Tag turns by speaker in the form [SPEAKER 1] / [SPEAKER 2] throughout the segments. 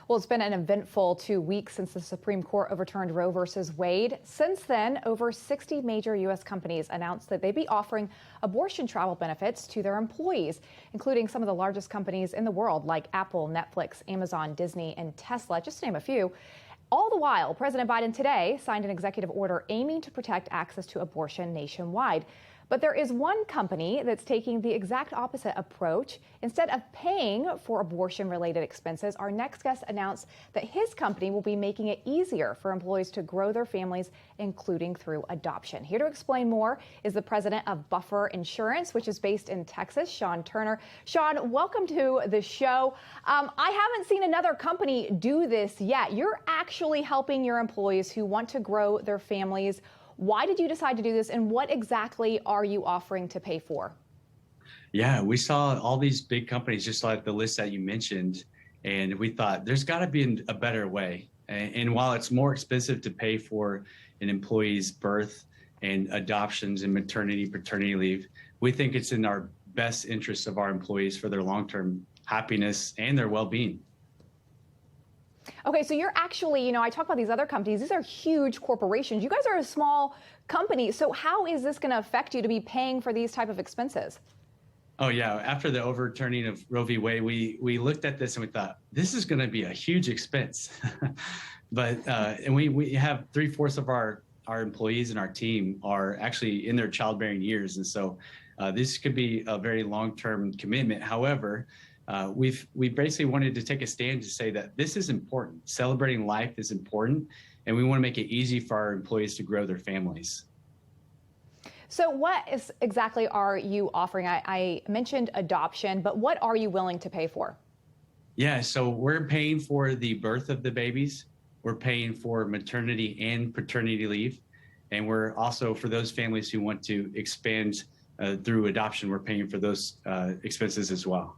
[SPEAKER 1] Well, it's been an eventful 2 weeks since the Supreme Court overturned Roe versus Wade. Since then, over 60 major U.S. companies announced that they'd be offering abortion travel benefits to their employees, including some of the largest companies in the world like Apple, Netflix, Amazon, Disney, and Tesla, just to name a few. All the while, President Biden today signed an executive order aiming to protect access to abortion nationwide. But there is one company that's taking the exact opposite approach. Instead of paying for abortion-related expenses, our next guest announced that his company will be making it easier for employees to grow their families, including through adoption. Here to explain more is the president of Buffer Insurance, which is based in Texas, Sean Turner. Sean, welcome to the show. I haven't seen another company do this yet. You're actually helping your employees who want to grow their families. Why did you decide to do this, and what exactly are you offering to pay for?
[SPEAKER 2] Yeah, we saw all these big companies, just like the list that you mentioned, and we thought there's got to be a better way. And while it's more expensive to pay for an employee's birth and adoptions and maternity, paternity leave, we think it's in our best interest of our employees for their long-term happiness and their well-being.
[SPEAKER 1] Okay, so you're actually, I talk about these other companies. These are huge corporations. You guys are a small company. So how is this going to affect you to be paying for these type of expenses?
[SPEAKER 2] Oh, yeah. After the overturning of Roe v. Wade, we looked at this and we thought, this is going to be a huge expense. And we have 3/4 of our employees and our team are actually in their childbearing years. And so this could be a very long-term commitment. However, we basically wanted to take a stand to say that this is important. Celebrating life is important, and we want to make it easy for our employees to grow their families.
[SPEAKER 1] So what exactly are you offering? I mentioned adoption, but what are you willing to pay for?
[SPEAKER 2] Yeah, so we're paying for the birth of the babies. We're paying for maternity and paternity leave. And we're also, for those families who want to expand through adoption, we're paying for those expenses as well.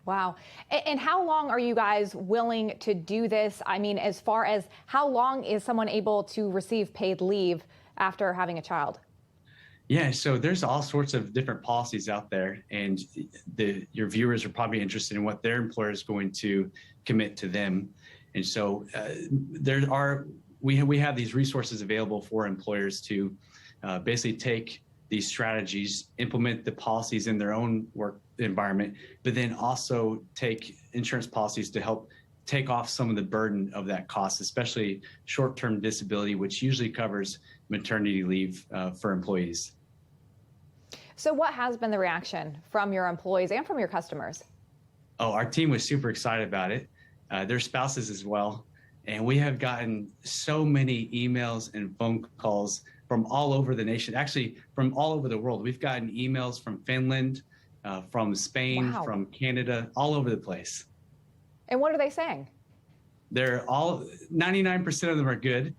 [SPEAKER 1] Wow. And how long are you guys willing to do this? I mean, as far as how long is someone able to receive paid leave after having a child?
[SPEAKER 2] Yeah, so there's all sorts of different policies out there, and your viewers are probably interested in what their employer is going to commit to them. And so we have these resources available for employers to basically take these strategies, implement the policies in their own work environment, but then also take insurance policies to help take off some of the burden of that cost, especially short-term disability, which usually covers maternity leave for employees.
[SPEAKER 1] So what has been the reaction from your employees and from your customers?
[SPEAKER 2] Oh, our team was super excited about it. Their spouses as well. And we have gotten so many emails and phone calls from all over the nation, actually from all over the world. We've gotten emails from Finland, from Spain,
[SPEAKER 1] Wow.
[SPEAKER 2] from Canada, all over the place.
[SPEAKER 1] And what are they saying?
[SPEAKER 2] They're all, 99% of them are good.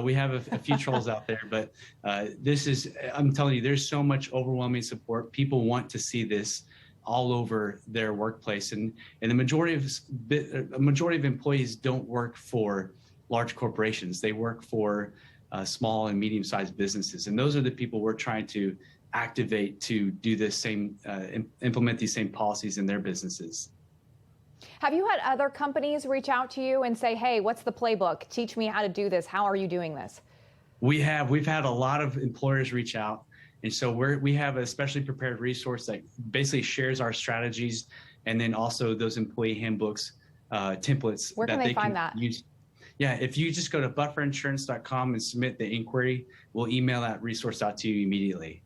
[SPEAKER 2] We have a few trolls out there, but I'm telling you, there's so much overwhelming support. People want to see this all over their workplace. And the majority of employees don't work for large corporations. They work for small and medium-sized businesses. And those are the people we're trying to activate to do this same, implement these same policies in their businesses.
[SPEAKER 1] Have you had other companies reach out to you and say, hey, what's the playbook? Teach me how to do this. How are you doing this?
[SPEAKER 2] We've had a lot of employers reach out. And so we have a specially prepared resource that basically shares our strategies, and then also those employee handbooks, templates.
[SPEAKER 1] Where can they find that?
[SPEAKER 2] Use. Yeah, if you just go to bufferinsurance.com and submit the inquiry, we'll email that resource out to you immediately.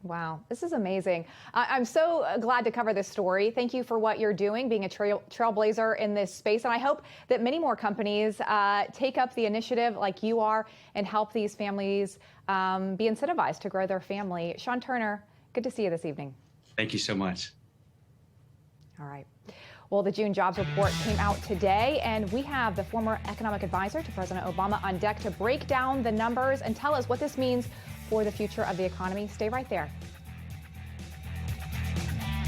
[SPEAKER 1] Wow, this is amazing. I'm so glad to cover this story. Thank you for what you're doing, being a trailblazer in this space. And I hope that many more companies take up the initiative like you are and help these families be incentivized to grow their family. Sean Turner, good to see you this evening.
[SPEAKER 2] Thank you so much.
[SPEAKER 1] All right. Well, the June jobs report came out today, and we have the former economic advisor to President Obama on deck to break down the numbers and tell us what this means for the future of the economy. Stay right there.